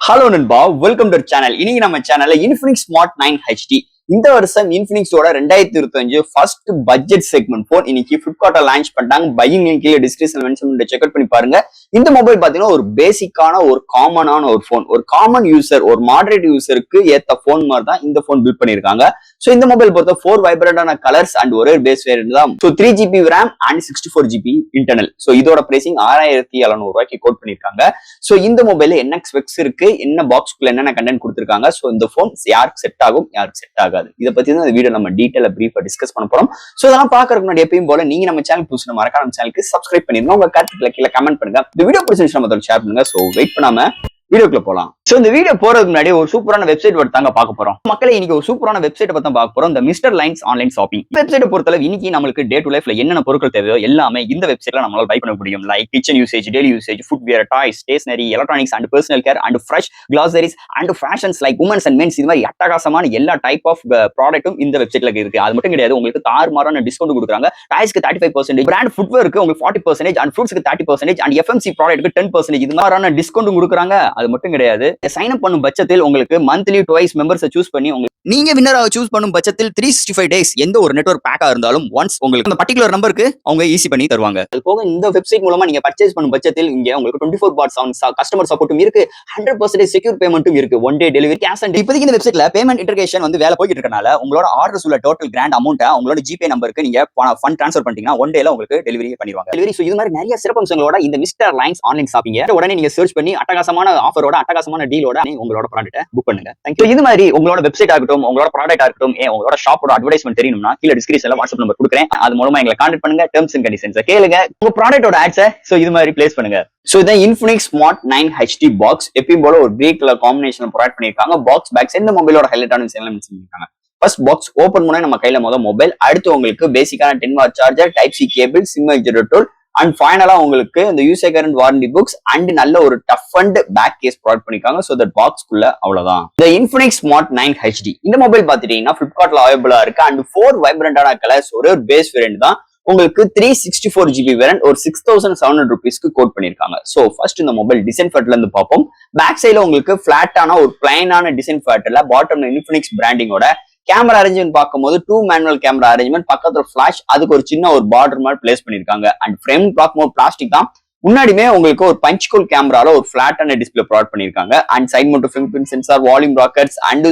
Hello நண்பா, welcome to channel. இன்னைக்கு நம்ம சேனல்ல இன்ஃபினிக்ஸ் ஸ்மார்ட் 9 HD இந்த வருஷம் இன்ஃபினிக்ஸோட 2025 ஃபர்ஸ்ட் பட்ஜெட் செக்மெண்ட் போன் இன்னைக்கு பிளிப்கார்ட்ல லான்ச் பண்ணிட்டாங்க. பையிங் லிங்க் கீழே டிஸ்கிரிப்ஷன்ல மென்ஷன் பண்ணி செக் அவுட் பண்ணி பாருங்க. இந்த மொபைல் பாத்தீங்கன்னா ஒரு பேசிக்கான ஒரு காமனான ஒரு போன், ஒரு காமன் யூசர், ஒரு மாடரேட் யூசருக்கு ஏத்த போன் மாதிரி தான் இந்த போன் பில்ட் பண்ணிருக்காங்க. சோ இந்த மொபைல் பொறுத்த 4 வைப்ரண்டான கலர்ஸ் அண்ட் ஒரே பேஸ் வேரியன்ட் தான். So 3GB RAM and 64GB internal. So இதோட பிரைசிங் 6700 ரூபாய்க்கு கோட் பண்ணிருக்காங்க. சோ இந்த மொபைல்ல என்ன ஸ்பெக்ஸ் இருக்கு, என்ன பாக்ஸ்க்குள்ள என்னென்ன கண்டென்ட் கொடுத்திருக்காங்க, சோ இந்த போன் யாருக்கு செட் ஆகும், யாருக்கு செட் ஆகாது, இதை பத்தி தான் இந்த வீடியோ நம்ம டீடைலா பிரீஃபா டிஸ்கஸ் பண்ண போறோம். சோ இதெல்லாம் பாக்குறதுக்கு முன்னாடி எப்பயும் போல நீங்க நம்ம சேனல் புதுசு மறக்காம நம்ம சேனலுக்கு சப்ஸ்கிரைப் பண்ணிருங்க. உங்க கருத்துக்களை கீழே கமெண்ட் பண்ணுங்க. இந்த வீடியோ பிடிச்சிருந்துச்சு நம்ம ஷேர் பண்ணுங்க. சோ வெயிட் பண்ணாம வீடியோக்குள்ள போலாம். சோ இந்த வீடியோ போறதுக்கு முன்னாடி ஒரு சூப்பரான வெப்சைட் தாங்க பார்க்க போறோம். மக்களே இன்னைக்கு ஒரு சூப்பரான வெப்சைட் பத்தி பார்க்க போறோம். இந்த மிஸ்டர் லைன்ஸ் ஆன்லைன் ஷாப்பிங் வெப்சைட்டை பொறுத்தளவு இன்னைக்கு நமக்கு டே டு லைஃப்ல என்னென்ன பொருட்கள் தேவையோ எல்லாமே இந்த வெப்சைட்ல நம்மளால பை பண்ண முடியும். Like kitchen usage, daily usage, footwear, toys, stationery, electronics and personal care and fresh groceries and fashions like women's and men's, இது மாதிரி அட்டகாசமான எல்லா டைப் ஆஃப் ப்ராடக்ட்டும் இந்த வெப்சைட்ல இருக்கு. அது மட்டும் கிடையாது, உங்களுக்கு தாறுமாறான டிஸ்கவுண்ட் கொடுக்குறாங்க. டாய்ஸ்க்கு 35%, பிராண்ட் ஃபுட்வேருக்கு உங்களுக்கு 40% அண்ட் ஃப்ரூட்ஸ்க்கு 30% அண்ட் FMC ப்ராடக்ட்க்கு 10%, இது மாதிரியான டிஸ்கவுண்ட் கொடுக்குறாங்க. அது மட்டும் கிடையாது, சைன் அப் பண்ணும் பட்சத்தில் உங்களுக்கு மந்த்லி ட்வைஸ் மெம்பர்ஸை சூஸ் பண்ணி நீங்க வின்னராக சூஸ் பண்ணும் பட்சத்தில் 365 டேஸ் எந்த ஒரு நெட்வொர்க் பேக்கா இருந்தாலும் ஒன்ஸ் உங்களுக்கு அந்த பர்டிகுலர் நம்பருக்கு அவங்க ஈஸி பண்ணி தருவாங்க. அது போக இந்த வெப்சைட் மூலமா நீங்க பர்ச்சேஸ் பண்ணும் பட்சத்தில் இங்க உங்களுக்கு 24/7 கஸ்டமர் சப்போர்ட்டும் இருக்கு, 100% செக்யூர் பேமெண்ட்டும் இருக்கு, one day delivery, cash and இப்போதைக்கு இந்த வெப்சைட்ல பேமெண்ட் இன்டர்கேஷன் வேலை போயிட்டு இருக்கனால உங்களோட ஆர்டர்ஸ் உள்ள டோட்டல் கிராண்ட் அமௌண்ட்டை உங்களோட ஜிபே நம்பருக்கு நீங்க ஃபண்ட் ட்ரான்ஸ்ஃபர் பண்ணிட்டீங்கன்னா ஒன் டேல உங்களுக்கு டெலிவரி பண்ணிடுவாங்க. டெலிவரி இது மாதிரி நிறைய சிறப்பம்சங்களோட இந்த மிஸ்டர் லைன்ஸ் ஆன்லைன் ஷாப்பிங் உடனே நீங்க சர்ச் பண்ணி அட்டகாசமான ஆஃபரோட அட்டகாசமான டீலோட உங்களோட ப்ராடக்ட்டை புக் பண்ணுங்க. தேங்க்யூ. இது மாதிரி உங்களோட வெப்சைட் ஆகட்டும், உங்களோட ப்ராடக்ட் ஆகட்டும், உங்களோட ஷாப்போட அட்வர்டைஸ்மென்ட் தெரியணும்னா கீழ டிஸ்கிரிப்ஷன்ல வாட்ஸ்அப் நம்பர் கொடுக்குறேன். அது மூலமா எங்களை கான்டாக்ட் பண்ணுங்க. டெர்ம்ஸ் அண்ட் கண்டிஷன்ஸ் கேளுங்க. உங்க ப்ராடக்ட்டோட ஆட்ஸை இது மாதிரி பிளேஸ் பண்ணுங்க. சோ இதான் இன்ஃபினிக்ஸ் ஸ்மார்ட் 9 HD பாக்ஸ். எப்பயும் போல ஒரு கிரே கலர் காம்பினேஷன் ப்ரொவைட் பண்ணிருக்காங்க. பாக்ஸ் பேக்ஸ் இந்த மொபைலோட ஹைலைட்டான விஷயம் மென்ஷன் பண்ணிருக்காங்க. ஃபர்ஸ்ட் பாக்ஸ் ஓபன் பண்ணா நம்ம கையில மொபைல், அடுத்து உங்களுக்கு பேசிக்கான 10W charger, type C cable, SIM ejector tool and ஃபைனலா உங்களுக்கு இந்த user current warranty books and நல்ல ஒரு tough and back case provide பண்ணிருக்காங்க. சோ தட் பாக்ஸ்க்குள்ள அவ்வளவுதான். இந்த இன்ஃபினிக்ஸ் ஸ்மார்ட் 9 HD இந்த மொபைல் பாத்துட்டீங்கன்னா பிளிப்கார்ட்ல அவைலபிளா இருக்கு அண்ட் 4 வைப்ரண்டான கலர்ஸ், ஒரு பேஸ் வேரியன்ட் தான். உங்களுக்கு 364GB வேரியன்ட் ஒரு 6700 ரூபீஸ்க்கு கோட் பண்ணிருக்காங்க. சோ ஃபர்ஸ்ட் இந்த மொபைல் டிசைன் ஃபேட்ல இருந்து பார்ப்போம். பேக் சைடுல உங்களுக்கு பிளாட்டான ஒரு பிளைனான டிசைன் ஃபேட்ல பாட்டம்ல இன்ஃபினிக்ஸ் பிராண்டிங்கோட கேமரா அரேஞ்ச்மெண்ட் பார்க்கும்போது 2 மேனுவல் கேமரா அரேஞ்ச்மெண்ட், பக்கத்துல ஃபிளாஷ், அதுக்கு ஒரு சின்ன ஒரு பார்டர் மாதிரி பிளேஸ் பண்ணிருக்காங்க. அண்ட் ஃப்ரேம் பார்க்கும்போது பிளாஸ்டிக் தான். முன்னாடியுமே உங்களுக்கு ஒரு பஞ்ச் கோல் கேமரால ஒரு பிளாட்டான டிஸ்பிளே ப்ரொவைட் பண்ணிருக்காங்க. And side mount fingerprint sensor, volume rockers and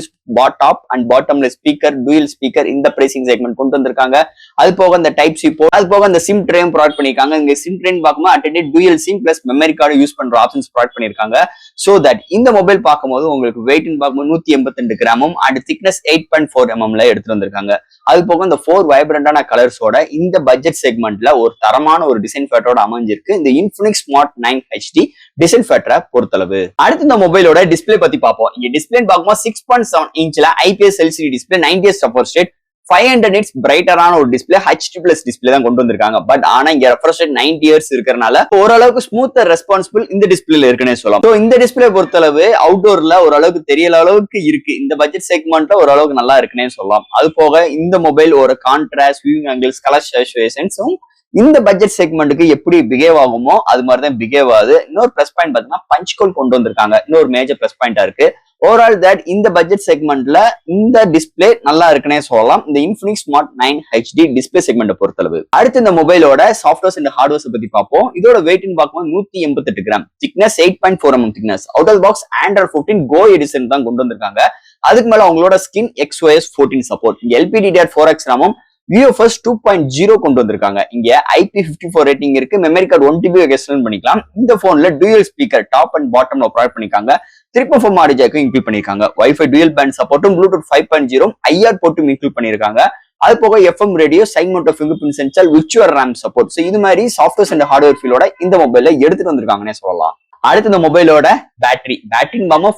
top and பாட்டம்ல ஸ்பீக்கர், டூயல் ஸ்பீக்கர் இந்த பிரைசிங் செக்மெண்ட் கொண்டு வந்திருக்காங்க. அது போக இந்த டைப் சி போர்ட், அது போக இந்த சிம் ட்ரேயும் ப்ரொவைட் பண்ணிருக்காங்க. இங்க சிம் ட்ரேன் பார்க்கும்போது attended dual sim plus memory card use பண்ற ஆப்ஷன்ஸ் ப்ரொவைட் பண்ணிருக்காங்க. சோ தட் இந்த மொபைல் பார்க்கும்போது உங்களுக்கு வெயிட் பார்க்கும்போது 182 கிராமும் அண்ட் திக்னஸ் 8.4 mm எடுத்துட்டு வந்திருக்காங்க. அது போக இந்த 4 வைப்ரண்டான கலர்ஸோட இந்த பட்ஜெட் செக்மெண்ட்ல ஒரு தரமான ஒரு டிசைன் ஃபேட்டோட அமைஞ்சிருக்கு இந்த இன்ஃபினிக்ஸ் ஸ்மார்ட் 9 HD டிசைன் ஃபேட்டரை பொறுத்தளவு. அடுத்து இந்த மொபைலோட டிஸ்பிளே பத்தி பார்ப்போம். இங்க டிஸ்பிளே பார்க்கும்போது 6.7 இன்ச்ல IPS LCD display, 90Hz support state, 500 nits பிரைட்டரான ஒரு டிஸ்பிளே, HD+ டிஸ்பிளே தான் கொண்டு வந்திருக்காங்க. பட் ஆனா இங்க ரெஃப்ரெஷ் ரேட் 90 Hz இருக்கறனால ஓரளவுக்கு ஸ்மூத்தர் ரெஸ்பான்சிபிள் இந்த டிஸ்பிளேல இருக்குன்னே சொல்லலாம். சோ இந்த டிஸ்பிளே பொறுத்தளவு அவுட்டோர்ல ஓரளவுக்கு தெரியல அளவுக்கு இருக்கு. இந்த பட்ஜெட் செக்மெண்ட்ல ஓரளவுக்கு நல்லா இருக்குன்னே சொல்லலாம். அது போக இந்த மொபைல் ஒரு கான்ட்ராஸ்ட், வியூவிங் ஆங்கிள்ஸ், கலர் சேச்சுரேஷன்ஸும் இந்த பட்ஜெட் செக்மெண்ட்டுக்கு எப்படி பிஹேவ் ஆகுமோ அது மாதிரிதான் பிஹேவ் ஆகுது. இன்னொரு பிளஸ் பாயிண்ட் பாத்தீங்கன்னா பஞ்ச் கோல் கொண்டு வந்திருக்காங்க. இன்னொரு மேஜர் பிளஸ் பாயிண்டா இருக்கு. ஓவரால் தட் இந்த பட்ஜெட் செக்மெண்ட்ல இந்த டிஸ்பிளே நல்லா இருக்குன்னே சொல்லலாம். இந்த Infinix Smart 9 HD display segment பொறுத்தளவு. அடுத்து இந்த மொபைலோட சாஃப்ட்வேர்ஸ் அண்ட் ஹார்ட்வேர்ஸ் பத்தி பார்ப்போம். இதோட வெயிட் பார்க்கும்போது 188 gram, thickness 8.4 mm thickness, out of box Android 14 Go edition தான் கொண்டு வந்திருக்காங்க. அதுக்கு மேல அவங்களோட ஸ்கின் XOS 14 சப்போர்ட், LPDDR4X ராமும் UFS 2.0 கொண்டு வந்திருக்காங்க. இங்க IP54 ரேட்டிங் இருக்கு. மெமரி கார்டு 1TB எக்ஸ்டெண்ட் பண்ணிக்கலாம். இந்த போன்ல டூயல் ஸ்பீக்கர் டாப் அண்ட் பாட்டம்ல ப்ரொவைட் பண்ணிருக்காங்க. 3.4 ஆடியோ ஜாக்கும் இன்க்ளூட் பண்ணிருக்காங்க. வைஃபை டூயல் பேண்ட் சப்போர்ட்டும், ப்ளூடூத் 5.0 IR போர்ட்டும் இன்க்ளூட் பண்ணிருக்காங்க. அது போக FM radio, side mount fingerprint sensor, virtual RAM support. So இது மாதிரி சாஃப்ட்வேர்ஸ் அண்ட் ஹார்ட்வேர் ஃபீலோட இந்த மொபைல்ல எடுத்துட்டு வந்திருக்காங்கன்னே சொல்லலாம். அடுத்து இந்த மொபைலோட பேட்டரி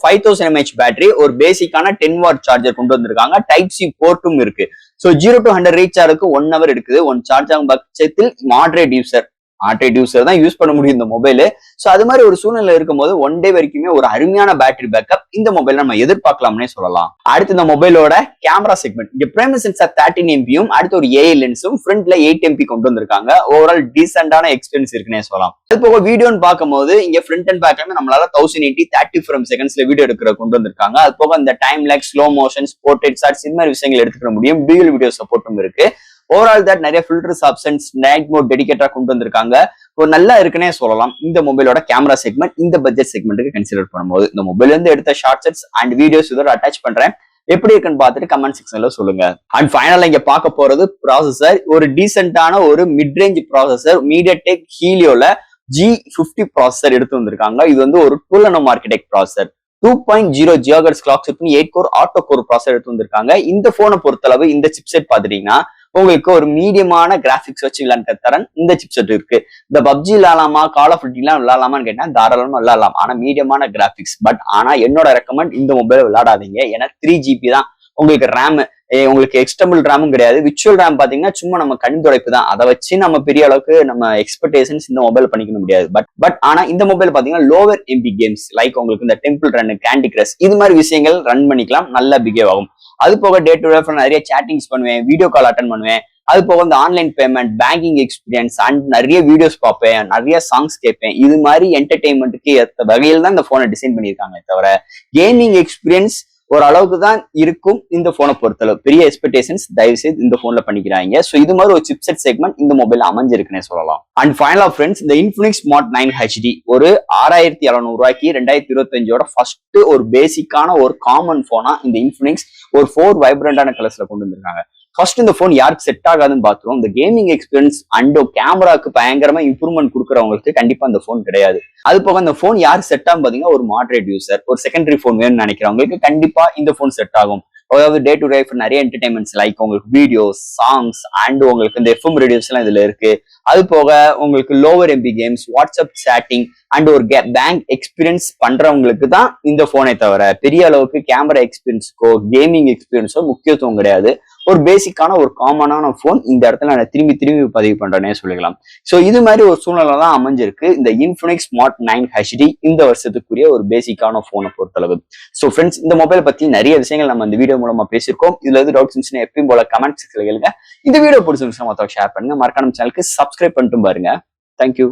5000 mAh பேட்டரி, ஒரு பேசிக்கான 10W சார்ஜர் கொண்டு வந்திருக்காங்க. டைப் சி போர்ட்டும் இருக்கு. சோ 0 to 100 ரீச் ஆகிறதுக்கு 1 hour எடுக்குது. ஒன் சார்ஜ் ஆகும் பட்சத்தில் மாடரேட் யூசர் ஆண்ட்ராய்டு யூசர் தான் யூஸ் பண்ண முடியும் இந்த மொபைல். ஸோ அது மாதிரி ஒரு சூழ்நிலை இருக்கும்போது 1 டே வரைக்குமே ஒரு அருமையான பேட்டரி பேக்கப் இந்த மொபைல் நம்ம எதிர்பார்க்கலாம்னே சொல்லலாம். அடுத்து இந்த மொபைலோட கேமரா செக்மெண்ட், இங்க பிரைமரி சென்சார் 13 எம்பியும் அடுத்து ஒரு ஏஐ லென்ஸும் ஃப்ரண்ட்ல 8 எம்பி கொண்டு வந்திருக்காங்க. ஓவரால் டீசென்டான எக்ஸ்பீரியன்ஸ் இருக்குன்னே சொல்லலாம். அது போக வீடியோன்னு பார்க்கும்போது இங்க ஃப்ரண்ட் அண்ட் பேக்ல நம்மளால 1080 30 ஃப்ரேம் செகண்ட்ஸ்ல வீடியோ எடுக்கிற கொண்டு வந்திருக்காங்க. அது போக இந்த time lapse, slow motions, portrait shots இந்த மாதிரி விஷயங்கள் எடுத்துக்க முடியும். டியூயல் வீடியோ சப்போர்ட்டும் இருக்கு. ஓவரால் தட் நிறைய ஃபில்டர்ஸ் ஆப்ஷன்ஸ், நைட் மோட் டெடிகேட்டா கொண்டு வந்திருக்காங்க. ஒரு நல்லா இருக்குன்னே சொல்லலாம் இந்த மொபைலோட கேமரா செக்மெண்ட் இந்த பட்ஜெட் செக்மெண்ட்டுக்கு கன்சிடர் பண்ணும்போது. இந்த மொபைல்ல இருந்து எடுத்த ஷார்ட்ஸ் அண்ட் வீடியோஸ் இதோட அட்டாச் பண்றேன். எப்படி இருக்குன்னு பார்த்துட்டு கமெண்ட் செக்ஷன்ல சொல்லுங்க. அண்ட் ஃபைனலா இங்க பார்க்க போறது ப்ராசஸர். ஒரு டீசென்டான ஒரு mid range processor MediaTek Helioல G50 processor எடுத்து வந்திருக்காங்க. இது வந்து ஒரு 12 nm architect processor. 2.0 GHz clock set பண்ணி 8 கோர் ஆட்டோ கோர் ப்ராசஸர் எடுத்து வந்திருக்காங்க. இந்த போனை பொறுத்தளவு இந்த சிப்செட் பாத்துட்டீங்கன்னா உங்களுக்கு ஒரு மீடியமான கிராபிக்ஸ் வச்சு விளையாண்ட தரன் இந்த சிப்செட் இருக்கு. இந்த பப்ஜி விளையாடலாமா, கால் ஆஃப் டியூட்டி எல்லாம் விளையாடலாமான்னு கேட்டா தாராளமா விளையாடலாம். ஆனா மீடியமான கிராபிக்ஸ். பட் ஆனா என்னோட ரெக்கமெண்ட் இந்த மொபைல் விளையாடாதீங்க. ஏன்னா 3GB தான் உங்களுக்கு ரேம். உங்களுக்கு எக்ஸ்டர்னல் ரேமும் கிடையாது. விர்ச்சுவல் ரேம் பாத்தீங்கன்னா சும்மா நம்ம கண் துடைப்பு தான். அதை வச்சு நம்ம பெரிய அளவுக்கு நம்ம எக்ஸ்பெக்டேஷன்ஸ் இந்த மொபைல் பண்ணிக்க முடியாது. பட் ஆனா இந்த மொபைல் பாத்தீங்கன்னா லோவர் எம்பி கேம்ஸ் லைக் உங்களுக்கு இந்த டெம்பிள் ரன், கேண்டி கிரஷ் இது மாதிரி விஷயங்கள் ரன் பண்ணிக்கலாம். நல்லா பிஹேவ் ஆகும். அது போக டே டு டே நிறைய சேட்டிங்ஸ் பண்ணுவேன், வீடியோ கால் அட்டன் பண்ணுவேன். அது போக இந்த online payment, banking experience and நிறைய வீடியோஸ் பார்ப்பேன், நிறைய சாங்ஸ் கேட்பேன். இது மாதிரி என்டர்டைன்மெண்ட்டுக்கு ஏற்ற வகையில் தான் இந்த போனை டிசைன் பண்ணியிருக்காங்க. தவிர கேமிங் எக்ஸ்பீரியன்ஸ் ஒரு அளவுக்கு தான் இருக்கும் இந்த போனை பொறுத்தளவு. பெரிய எக்ஸ்பெக்டேஷன்ஸ் தயவு செய்து இந்த போன்ல பண்ணிக்கிறாங்க. சோ இது மாதிரி ஒரு சிப்செட் செக்மெண்ட் இந்த மொபைல் அமைஞ்சிருக்குன்னே சொல்லலாம். அண்ட் ஃபைனலா ஃப்ரெண்ட்ஸ், இந்த Infinix Smart 9 HD ஒரு 6700 ரூபாய்க்கு 2025ஓட ஃபர்ஸ்ட் ஒரு பேசிக்கான ஒரு காமன் போனா இந்த Infinix ஒரு 4 வைப்ரண்டான கலர்ஸ்ல கொண்டு வந்திருக்காங்க. ஃபர்ஸ்ட் இந்த போன் யாருக்கு செட் ஆகாதுன்னு பாத்துருவோம். இந்த கேமிங் எக்ஸ்பீரியன்ஸ் அண்ட் கேமராக்கு பயங்கரமா இம்ப்ரூவ்மெண்ட் கொடுக்குறவங்களுக்கு கண்டிப்பா இந்த போன் கிடையாது. அது போக இந்த போன் யாருக்கு செட் ஆகும் பாத்தீங்கன்னா ஒரு மாடரேட் யூசர், ஒரு செகண்டரி போன் வேணும்னு நினைக்கிறவங்களுக்கு கண்டிப்பா இந்த போன் செட் ஆகும். அதாவது டே டு டே நிறைய என்டர்டைன்மெண்ட்ஸ் லைக் உங்களுக்கு வீடியோஸ், சாங்ஸ் அண்ட் உங்களுக்கு இந்த FM ரேடியோஸ் எல்லாம் இதுல இருக்கு. அது போக உங்களுக்கு lower MP games, WhatsApp chatting and ஒரு பேங்க் எக்ஸ்பீரியன்ஸ் பண்றவங்களுக்கு தான் இந்த போனை. தவிர பெரிய அளவுக்கு கேமரா எக்ஸ்பீரியன்ஸ்க்கோ கேமிங் எக்ஸ்பீரியன்ஸோ முக்கியத்துவம் கிடையாது. ஒரு பேசிக்கான ஒரு காமனான போன் இந்த இடத்துல நான் திரும்பி பதிவு பண்றேனே சொல்லிக்கலாம். சோ இது மாதிரி ஒரு சூழ்நிலை தான் அமைஞ்சிருக்கு இந்த Infinix Smart 9 HD இந்த வருஷத்துக்குரிய ஒரு பேசிக்கான போனை பொறுத்தளவு. சோ ஃப்ரெண்ட்ஸ், இந்த மொபைல் பத்தி நிறைய விஷயங்கள் நம்ம இந்த வீடியோ மூலமா பேசியிருக்கோம். இதுல இருந்து டவுட்ஸ் இருந்துச்சுன்னா எப்பயும் போல கமெண்ட் செக்ஷன்ல கேளுங்க. இந்த வீடியோ பிடிச்சிருந்துச்சுன்னா மொத்தம் ஷேர் பண்ணுங்க. மறக்காம சேனலுக்கு சப்ஸ்கிரைப் பண்ணிட்டு பாருங்க. தேங்க்யூ.